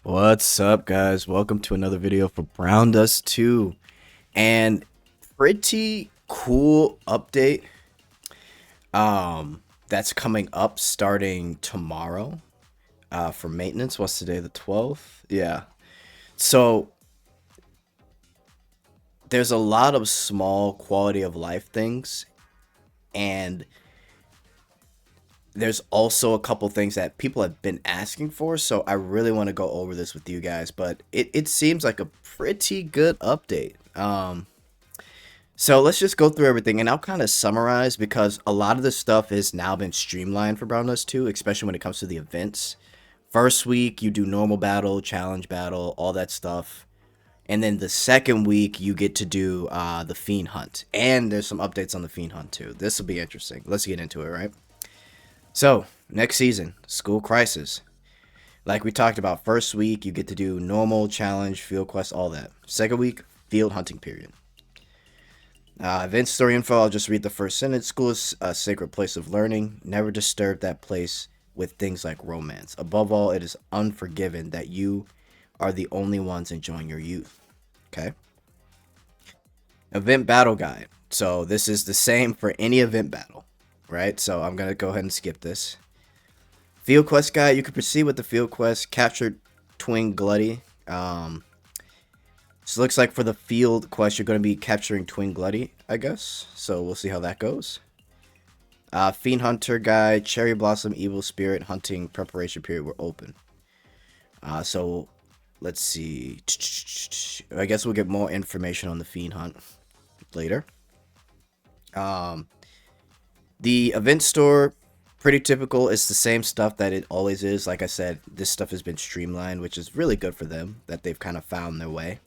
What's up, guys? Welcome to another video for Browndust 2. And pretty cool update that's coming up starting tomorrow for maintenance. What's today, the 12th? Yeah. So there's a lot of small quality of life things, and there's also a couple things that people have been asking for, so I really want to go over this with you guys, but it seems like a pretty good update. So let's just go through everything, and I'll kind of summarize because a lot of this stuff has now been streamlined for Brown Nose 2, especially when it comes to the events. First week, you do normal battle, challenge battle, all that stuff. And then the second week, you get to do the Fiend Hunt. And there's some updates on the Fiend Hunt, too. This will be interesting. Let's get into it, right? So, next season, School Crisis. Like we talked about, first week, you get to do normal, challenge, field quest, all that. Second week, field hunting period. Event story info, I'll just read the first sentence. School is a sacred place of learning. Never disturb that place with things like romance. Above all, it is unforgiven that you are the only ones enjoying your youth. Okay? Event battle guide. So this is the same for any event battle, right? So I'm going to go ahead and skip this. Field quest guide. You can proceed with the field quest. Capture Twin Glutty. So it looks like for the field quest, you're going to be capturing Twin Glutty, I guess. So we'll see how that goes. Fiend Hunter Guide, Cherry Blossom, Evil Spirit, Hunting Preparation Period were open. So let's see. I guess we'll get more information on the Fiend Hunt later. The event store, pretty typical. It's the same stuff that it always is. Like I said, this stuff has been streamlined, which is really good for them, that they've kind of found their way.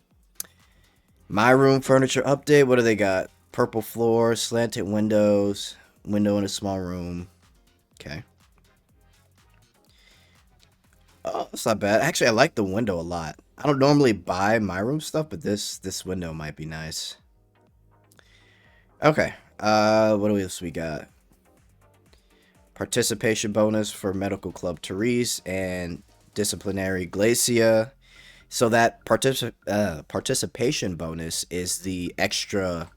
My room furniture update. What do they got? Purple floor, slanted windows, window in a small room. Okay. Oh, that's not bad. Actually, I like the window a lot. I don't normally buy my room stuff, but this window might be nice. Okay. What else we got? Participation bonus for Medical Club Therese and Disciplinary Glacia. So that participation bonus is the extra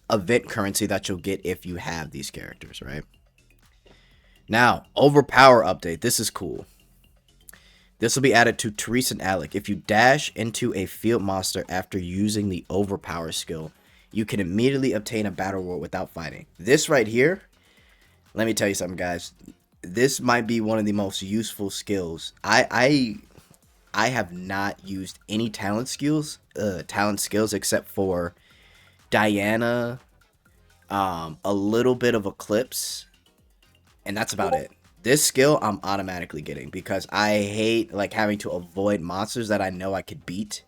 event currency that you'll get if you have these characters, right? Now, overpower update. This is cool. This will be added to Therese and Alec. If you dash into a field monster after using the overpower skill, you can immediately obtain a battle reward without fighting. This right here, let me tell you something, guys. This might be one of the most useful skills. I have not used any talent skills except for Diana, a little bit of Eclipse, and that's about it. This skill I'm automatically getting because I hate like having to avoid monsters that I know I could beat.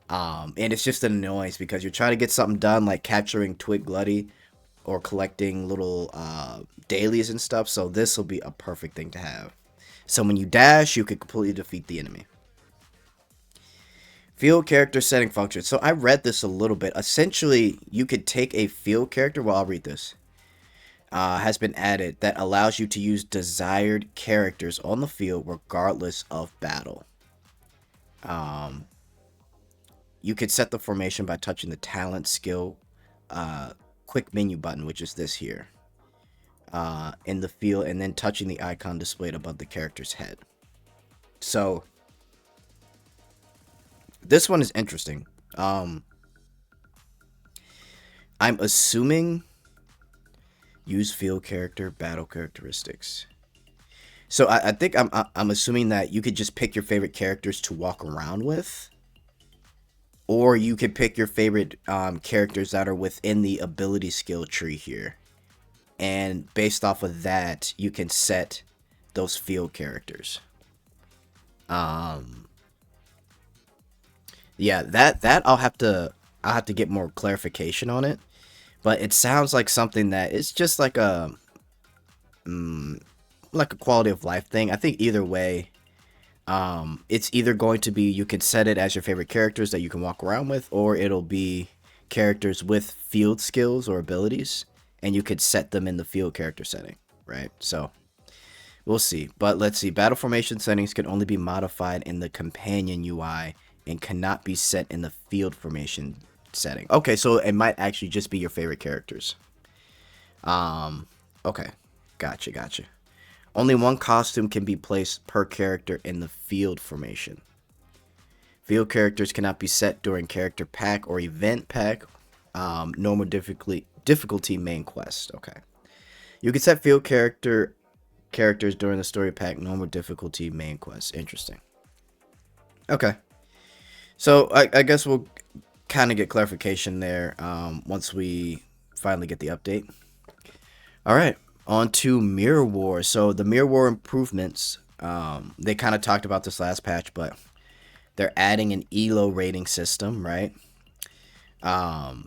And it's just an annoyance because you're trying to get something done like capturing Twig Glutty or collecting little dailies and stuff. So this will be a perfect thing to have. So when you dash, you can completely defeat the enemy. Field character setting function. So I read this a little bit. Essentially, you could take a field character. Well, I'll read this. Has been added that allows you to use desired characters on the field regardless of battle. You could set the formation by touching the talent skill quick menu button, which is this here, in the field, and then touching the icon displayed above the character's head. So this one is interesting. I'm assuming use field character battle characteristics. So I think I'm assuming that you could just pick your favorite characters to walk around with, or you could pick your favorite characters that are within the ability skill tree here, and based off of that, you can set those field characters. Yeah, that I'll have to get more clarification on it, but it sounds like something that it's just like a quality of life thing. I think either way, it's either going to be you can set it as your favorite characters that you can walk around with, or it'll be characters with field skills or abilities, and you could set them in the field character setting, right? So We'll see. But let's see. Battle formation settings can only be modified in the companion UI and cannot be set in the field formation setting. Okay, so it might actually just be your favorite characters. Okay. Gotcha. Only one costume can be placed per character in the field formation. Field characters cannot be set during character pack or event pack. Normal difficulty main quest. Okay. You can set field characters during the story pack, normal difficulty main quest. Interesting. Okay. So I guess we'll kind of get clarification there once we finally get the update. All right. On to Mirror War. So the Mirror War improvements, they kind of talked about this last patch, but they're adding an ELO rating system, right?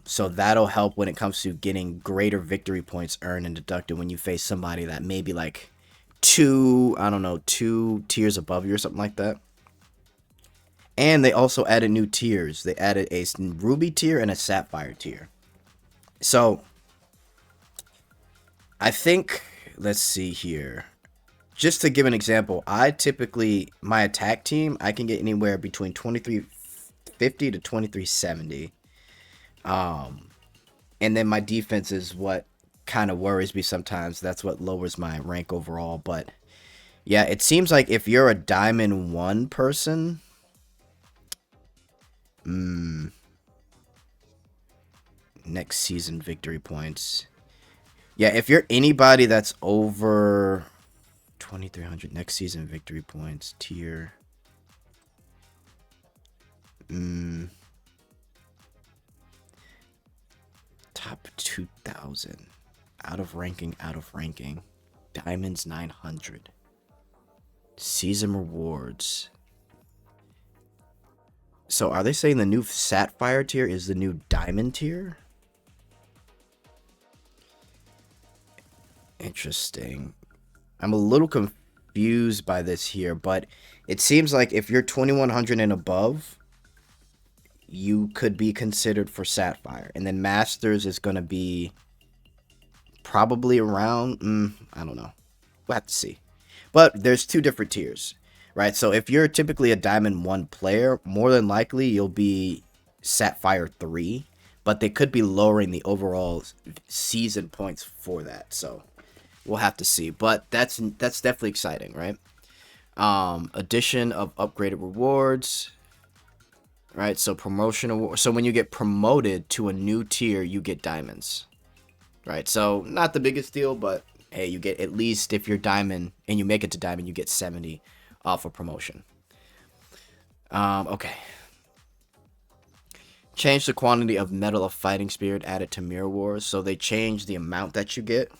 So that'll help when it comes to getting greater victory points earned and deducted when you face somebody that may be like two tiers above you or something like that. And they also added new tiers. They added a ruby tier and a sapphire tier. So I think, let's see here. Just to give an example, I typically, my attack team, I can get anywhere between 2350 to 2370. And then my defense is what kind of worries me sometimes. That's what lowers my rank overall. But yeah, it seems like if you're a Diamond 1 person, next season victory points. Yeah, if you're anybody that's over 2300 next season victory points tier. Top 2000. Out of ranking. Diamonds 900. Season rewards. So are they saying the new sapphire tier is the new diamond tier? Interesting. I'm a little confused by this here, but it seems like if you're 2100 and above, you could be considered for sapphire, and then masters is going to be probably around I don't know, we'll have to see. But there's two different tiers, right? So if you're typically a diamond 1 player, more than likely you'll be sapphire 3, but they could be lowering the overall season points for that, so we'll have to see. But that's definitely exciting, right? Addition of upgraded rewards. Right, so promotional. So when you get promoted to a new tier, you get diamonds. Right, so not the biggest deal, but hey, you get, at least if you're diamond and you make it to diamond, you get 70 off a promotion. Okay. Change the quantity of Medal of Fighting Spirit added to Mirror Wars. So they changed the amount that you get.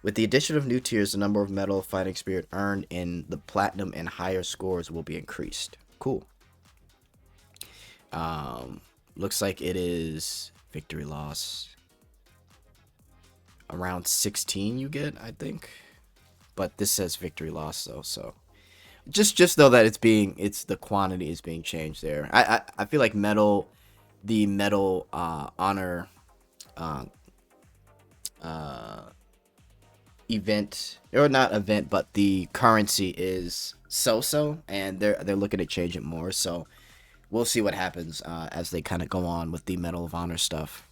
With the addition of new tiers, the number of Medal of Fighting Spirit earned in the platinum and higher scores will be increased. Cool. Looks like it is victory loss around 16 you get, I think, but this says victory loss though, so just know that it's the quantity is being changed there. I feel like the medal honor event, or not event, but the currency is so, and they're looking to change it more, so we'll see what happens as they kind of go on with the Medal of Honor stuff.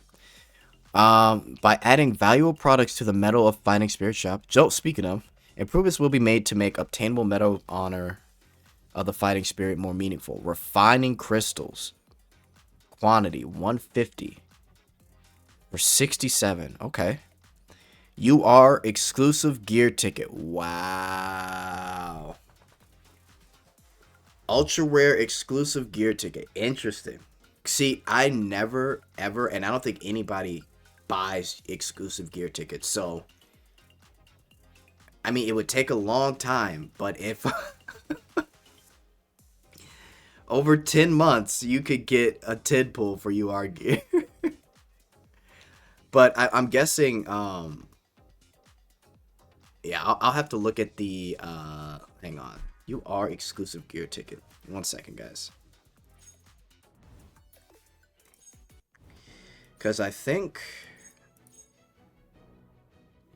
By adding valuable products to the Medal of Fighting Spirit shop, speaking of, improvements will be made to make obtainable Medal of Honor of the Fighting Spirit more meaningful. Refining crystals. Quantity, 150. For 67. Okay. You are exclusive gear ticket. Wow. Ultra rare exclusive gear ticket. Interesting. See, I never, ever, and I don't think anybody buys exclusive gear tickets. So, I mean, it would take a long time, but if over 10 months, you could get a 10 pull for UR gear. But I'm guessing, yeah, I'll have to look at the, hang on. UR exclusive gear ticket. 1 second, guys. Because I think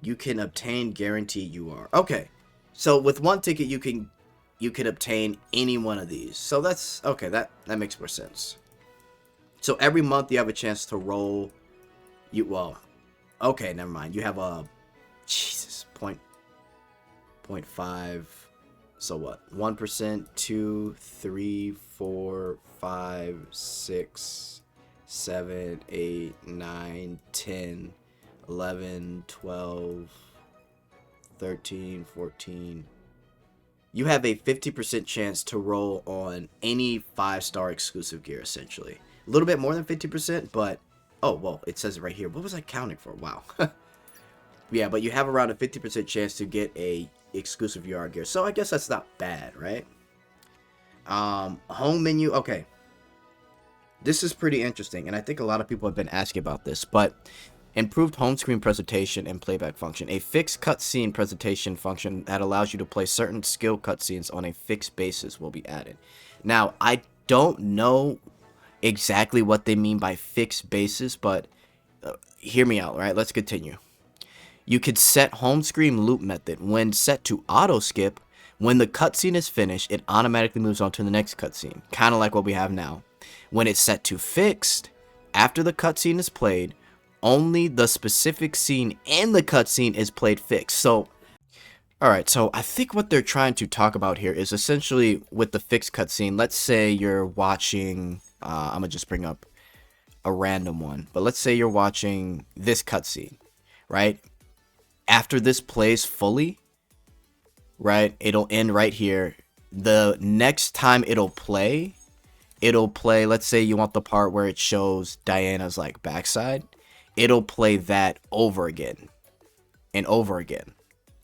you can obtain guaranteed UR. Okay, So with one ticket, you could obtain any one of these. So that's okay. That makes more sense. So every month you have a chance to roll. Okay, never mind. You have a Jesus point five. So what? 1%, 2, 3, 4, 5, 6, 7, 8, 9, 10, 11, 12, 13, 14. You have a 50% chance to roll on any 5-star exclusive gear, essentially. A little bit more than 50%, but... Oh, well, it says it right here. What was I counting for? Wow. Yeah, but you have around a 50% chance to get a exclusive VR gear. So I guess that's not bad, right? Home menu. Okay. This is pretty interesting, and I think a lot of people have been asking about this, but improved home screen presentation and playback function. A fixed cutscene presentation function that allows you to play certain skill cutscenes on a fixed basis will be added. Now, I don't know exactly what they mean by fixed basis, but hear me out, right? Let's continue. You could set home screen loop method. When set to auto skip, when the cutscene is finished, it automatically moves on to the next cutscene, kind of like what we have now. When it's set to fixed, after the cutscene is played, only the specific scene in the cutscene is played fixed. So, alright, so I think what they're trying to talk about here is essentially with the fixed cutscene. Let's say you're watching, I'm going to just bring up a random one, but let's say you're watching this cutscene, right? After this plays fully, right, it'll end right here. The next time it'll play, let's say you want the part where it shows Diana's like backside, it'll play that over again and over again.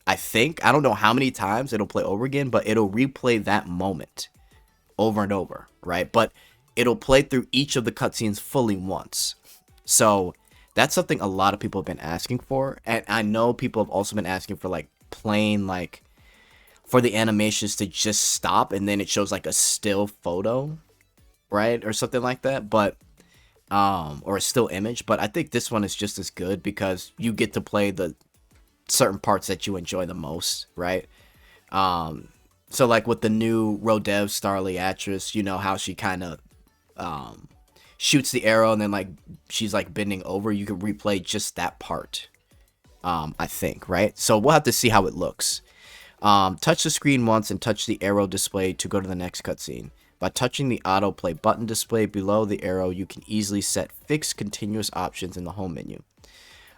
I don't know how many times it'll play over again, but it'll replay that moment over and over, right? But it'll play through each of the cutscenes fully once. So that's something a lot of people have been asking for, and I know people have also been asking for like plain like for the animations to just stop and then it shows like a still photo, right, or something like that, but or a still image. But I think this one is just as good because you get to play the certain parts that you enjoy the most, right? So like with the new Rodev Starliatrix, you know how she kind of shoots the arrow and then like she's like bending over. You can replay just that part, I think, right? So we'll have to see how it looks. Touch the screen once and touch the arrow display to go to the next cutscene. By touching the autoplay button display below the arrow, you can easily set fixed continuous options in the home menu.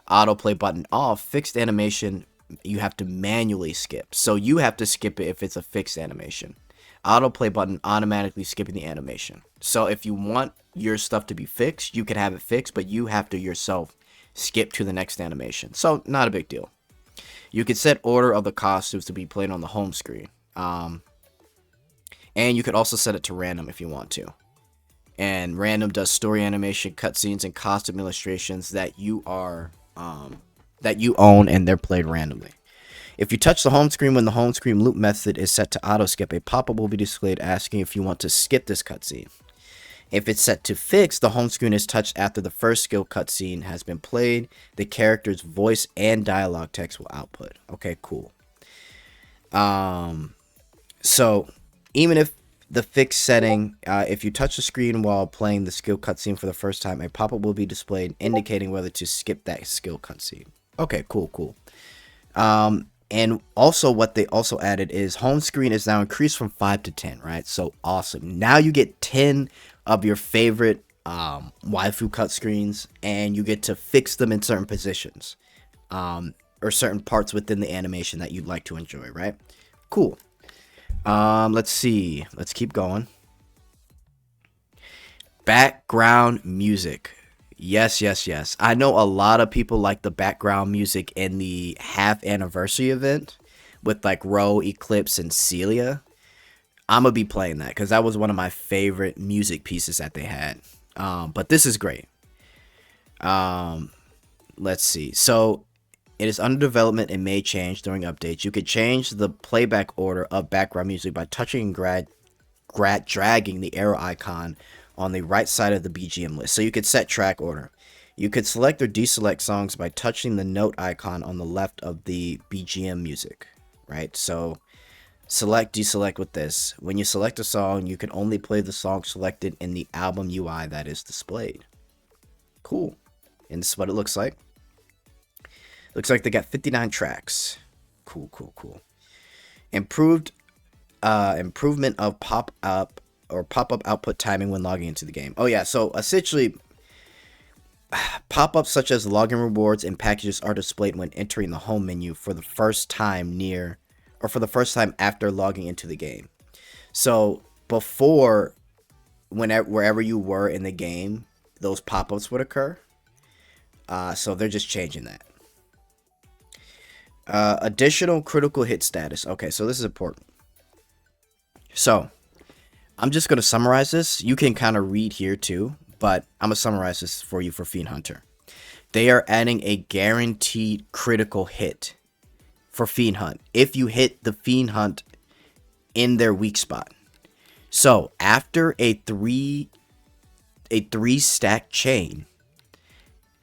Autoplay button off, fixed animation, you have to manually skip. So you have to skip it if it's a fixed animation. Autoplay button automatically skipping the animation. So if you want your stuff to be fixed, you can have it fixed, but you have to yourself skip to the next animation. So not a big deal. You can set order of the costumes to be played on the home screen. And you could also set it to random if you want to. And random does story animation, cutscenes, and costume illustrations that you own, and they're played randomly. If you touch the home screen when the home screen loop method is set to auto skip, a pop-up will be displayed asking if you want to skip this cutscene. If it's set to fix, the home screen is touched after the first skill cutscene has been played. The character's voice and dialogue text will output. Okay, cool. So even if the fixed setting, if you touch the screen while playing the skill cutscene for the first time, a pop-up will be displayed indicating whether to skip that skill cutscene. Okay, cool. And also what they also added is home screen is now increased from 5 to 10, right? So awesome. Now you get 10 of your favorite waifu cut screens, and you get to fix them in certain positions or certain parts within the animation that you'd like to enjoy, right? Cool. Let's see. Let's keep going. Background music. Yes. I know a lot of people like the background music in the half anniversary event with like Ro, Eclipse, and Celia. I'm going to be playing that because that was one of my favorite music pieces that they had. But this is great. Let's see. So it is under development and may change during updates. You could change the playback order of background music by touching and dragging the arrow icon on the right side of the BGM list. So you could set track order. You could select or deselect songs by touching the note icon on the left of the BGM music, right? So select, deselect with this. When you select a song, you can only play the song selected in the album UI that is displayed. Cool. And this is what it looks like. Looks like they got 59 tracks. Cool, cool, cool. Improvement of pop-up output timing when logging into the game. Oh yeah, so essentially pop-ups such as login rewards and packages are displayed when entering the home menu for the first time after logging into the game. So before, wherever you were in the game, those pop-ups would occur. So they're just changing that. Additional critical hit status. Okay, so this is important. So I'm just going to summarize this. You can kind of read here too, but I'm going to summarize this for you for Fiend Hunter. They are adding a guaranteed critical hit for Fiend Hunt if you hit the Fiend Hunt in their weak spot. So after a three stack chain,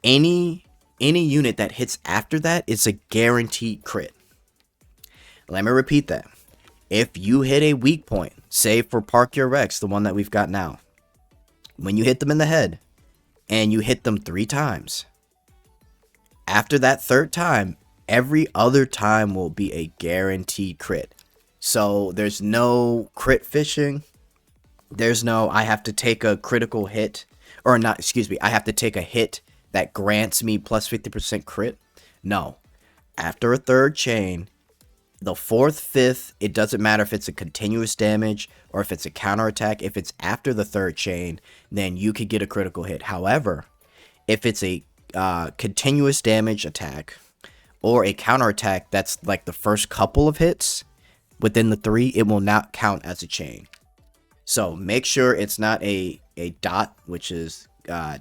any unit that hits after that is a guaranteed crit. Let me repeat that. If you hit a weak point, say for Park Your Rex, the one that we've got now, when you hit them in the head and you hit them 3 times, after that 3rd time, every other time will be a guaranteed crit. So there's no crit fishing. There's no, I have to take a critical hit, or not, excuse me, I have to take a hit that grants me plus 50% crit. No. After a 3rd chain, the 4th, 5th, it doesn't matter if it's a continuous damage or if it's a counterattack. If it's after the 3rd chain, then you could get a critical hit. However, if it's a continuous damage attack or a counterattack that's like the first couple of hits within the 3, it will not count as a chain. So make sure it's not a dot, which is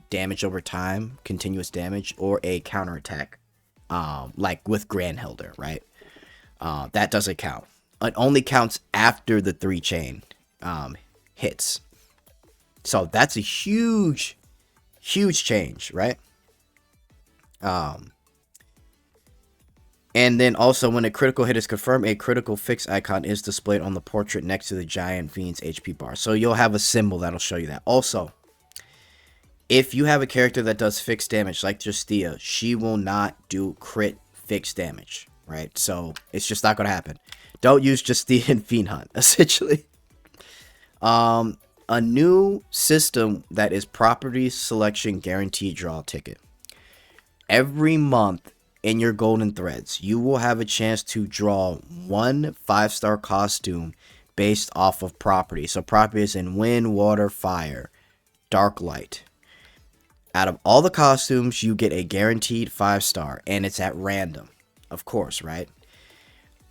damage over time, continuous damage, or a counterattack, like with Grandhilder, right? That doesn't count. It only counts after the 3 chain hits. So that's a huge change, right? And then also when a critical hit is confirmed, a critical fix icon is displayed on the portrait next to the giant fiend's HP bar. So you'll have a symbol that'll show you that. Also, if you have a character that does fixed damage like Justia, she will not do crit fixed damage, right? So it's just not going to happen. Don't use Justia in Fiend Hunt, essentially. A new system that is property selection guaranteed draw ticket. Every month in your golden threads, you will have a chance to draw 1 5-star costume based off of property. So property is in wind, water, fire, dark light. Out of all the costumes, you get a guaranteed 5-star, and it's at random, of course, right?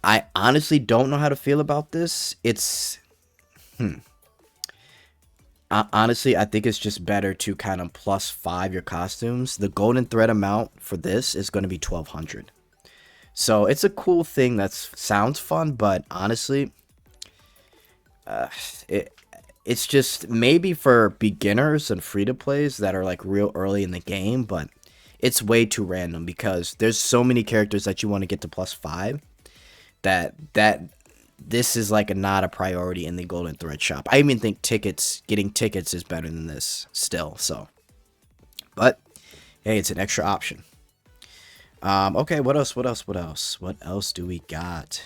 I honestly don't know how to feel about this. Honestly, I think it's just better to kind of +5 your costumes. The golden thread amount for this is going to be 1,200. So it's a cool thing that sounds fun, but honestly, it's just maybe for beginners and free-to-plays that are like real early in the game, but it's way too random because there's so many characters that you want to get to +5 that this is like not a priority in the golden thread shop. I even think getting tickets is better than this still. So, but hey, it's an extra option. Okay, what else? What else do we got?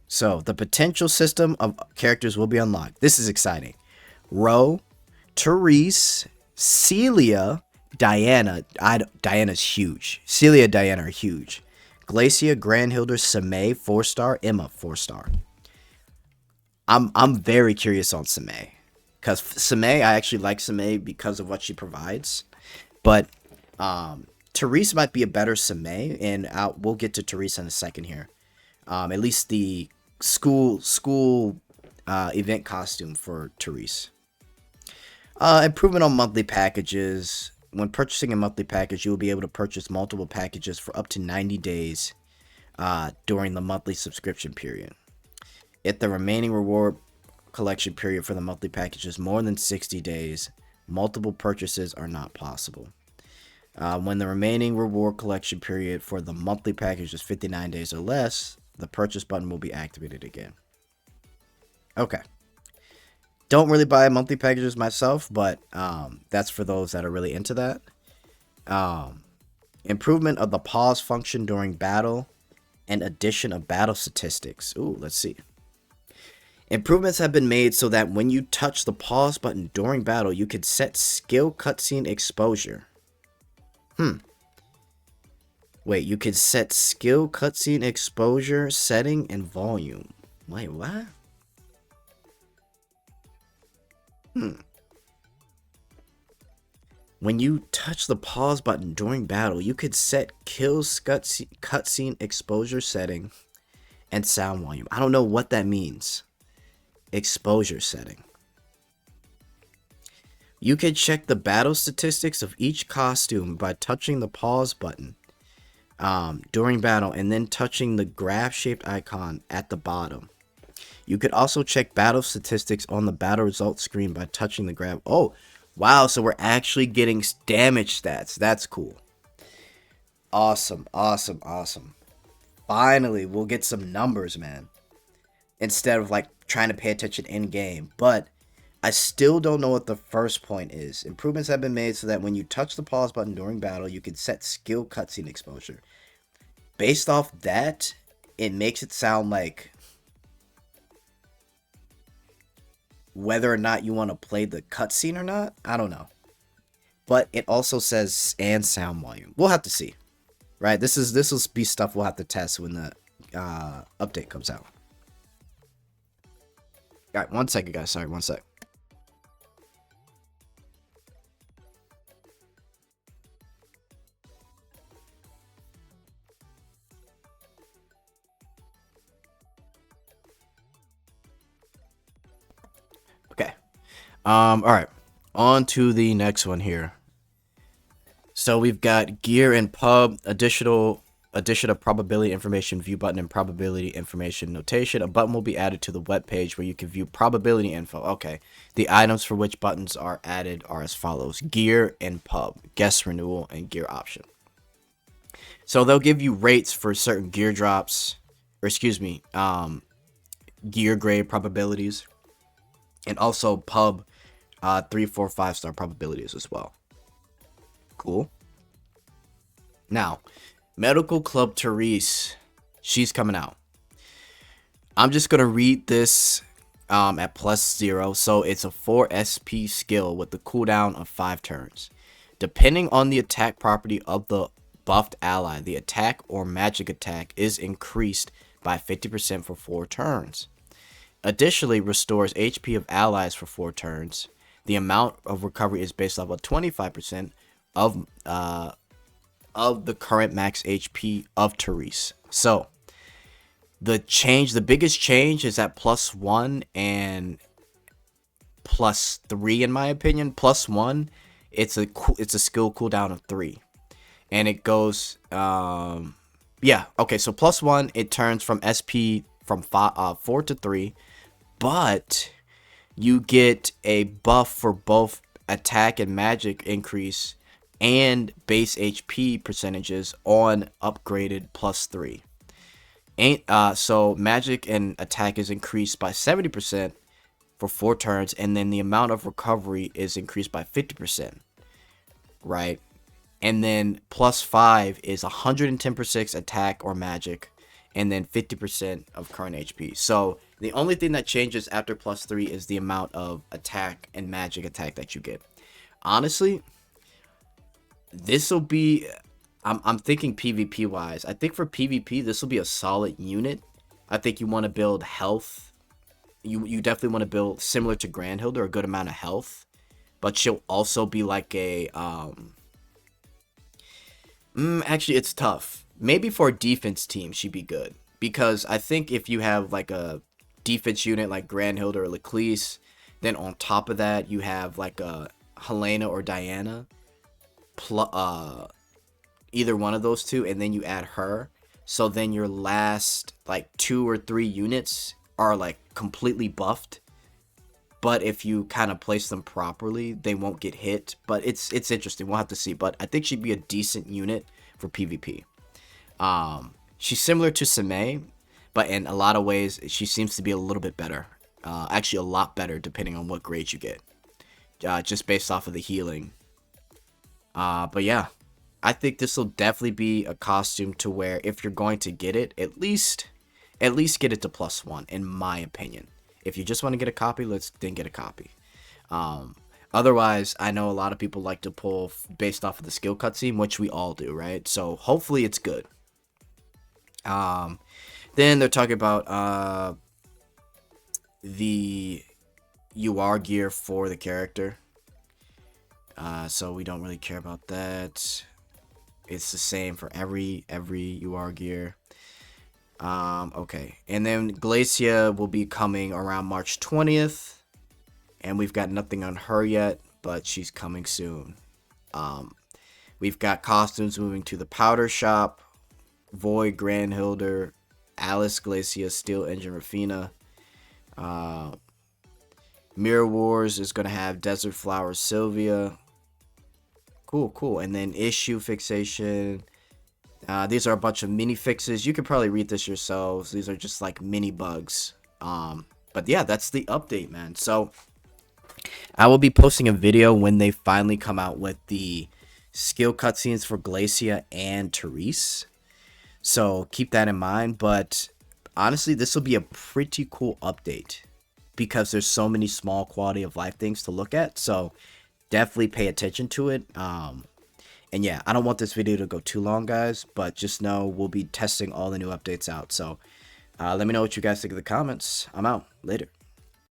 So the potential system of characters will be unlocked. This is exciting. Ro, Therese, Celia, Diana. Diana's huge. Celia, Diana are huge. Glacia, Grandhilder, Same, 4-star, Emma, 4-star. I'm very curious on Same. Because Same, I actually like Same because of what she provides. But Therese might be a better Same, and we'll get to Therese in a second here. At least the school event costume for Therese. Improvement on monthly packages. When purchasing a monthly package, you will be able to purchase multiple packages for up to 90 days during the monthly subscription period. If the remaining reward collection period for the monthly package is more than 60 days, multiple purchases are not possible. When the remaining reward collection period for the monthly package is 59 days or less, the purchase button will be activated again. Okay. Don't really buy monthly packages myself, but that's for those that are really into that. Um, Improvement of the pause function during battle and addition of battle statistics. Ooh, let's see. Improvements have been made so that when you touch the pause button during battle, you can set skill cutscene exposure. Wait, you can set skill cutscene exposure, setting, and volume. Wait, what? When you touch the pause button during battle, you could set kills cutscene exposure setting and sound volume. I don't know what that means. Exposure setting. You can check the battle statistics of each costume by touching the pause button during battle and then touching the graph-shaped icon at the bottom. You could also check battle statistics on the battle results screen by touching the graph. Oh, wow, so we're actually getting damage stats. That's cool. Awesome, awesome, awesome. Finally, we'll get some numbers, man. Instead of like trying to pay attention in game. But I still don't know what the first point is. Improvements have been made so that when you touch the pause button during battle, you can set skill cutscene exposure. Based off that, it makes it sound like whether or not you want to play the cutscene or not, I don't know. But it also says and sound volume. We'll have to see, right? This will be stuff we'll have to test when the update comes out. All right, 1 second, guys. Sorry, 1 sec. Okay. All right. On to the next one here. So we've got gear and pub, addition of probability information view button and probability information notation. A button will be added to the web page where you can view probability info. Okay. The items for which buttons are added are as follows: gear and pub, guest renewal, and gear option. So they'll give you rates for certain gear drops, or excuse me, gear grade probabilities, and also pub 3, 4, 5-star probabilities as well. Cool. Now, Medical Club Therese, she's coming out. I'm just gonna read this at +0, so it's a 4 SP skill with the cooldown of 5 turns. Depending on the attack property of the buffed ally, the attack or magic attack is increased by 50% for 4 turns. Additionally, restores HP of allies for 4 turns. The amount of recovery is based off of 25% of the current max HP of Therese. So the biggest change is at +1 and +3 in my opinion. +1, it's a skill cooldown of 3, and it goes yeah, okay. So +1, it turns from SP from 4 to 3, but you get a buff for both attack and magic increase and base HP percentages on upgraded +3. So magic and attack is increased by 70% for 4 turns, and then the amount of recovery is increased by 50%, right? And then +5 is 110% attack or magic, and then 50% of current HP. So the only thing that changes after +3 is the amount of attack and magic attack that you get. Honestly, this will be, I'm thinking PvP wise. I think for PvP, this will be a solid unit. I think you want to build health. You definitely want to build similar to Grandhilda, a good amount of health. But she'll also be like a, actually, it's tough. Maybe for a defense team, she'd be good. Because I think if you have like a defense unit like Grandhilda or Leclise, then on top of that, you have like a Helena or Diana. Either one of those two, and then you add her. So then your last like 2 or 3 units are like completely buffed. but if you kind of place them properly, they won't get hit. But it's interesting. We'll have to see. But I think she'd be a decent unit for PvP. She's similar to Same, but in a lot of ways, she seems to be a little bit better. Actually, a lot better depending on what grade you get. Just based off of the healing. But yeah, I think this will definitely be a costume to where if you're going to get it, at least get it to +1, in my opinion. If you just want to get a copy, then get a copy. Otherwise, I know a lot of people like to pull based off of the skill cutscene, which we all do, right? So hopefully it's good. Then they're talking about the UR gear for the character. So we don't really care about that. It's the same for every UR gear. Okay. And then Glacia will be coming around March 20th. And we've got nothing on her yet, but she's coming soon. We've got costumes moving to the Powder Shop. Void, Grandhilder, Alice, Glacia, Steel Engine, Rafina. Mirror Wars is going to have Desert Flower, Sylvia. Cool. And then issue fixation. These are a bunch of mini fixes. You could probably read this yourselves. These are just like mini bugs. But yeah, that's the update, man. So I will be posting a video when they finally come out with the skill cutscenes for Glacia and Therese. So keep that in mind. But honestly, this will be a pretty cool update because there's so many small quality of life things to look at. So definitely pay attention to it. And yeah, I don't want this video to go too long, guys, but just know we'll be testing all the new updates out. So let me know what you guys think in the comments. I'm out. Later.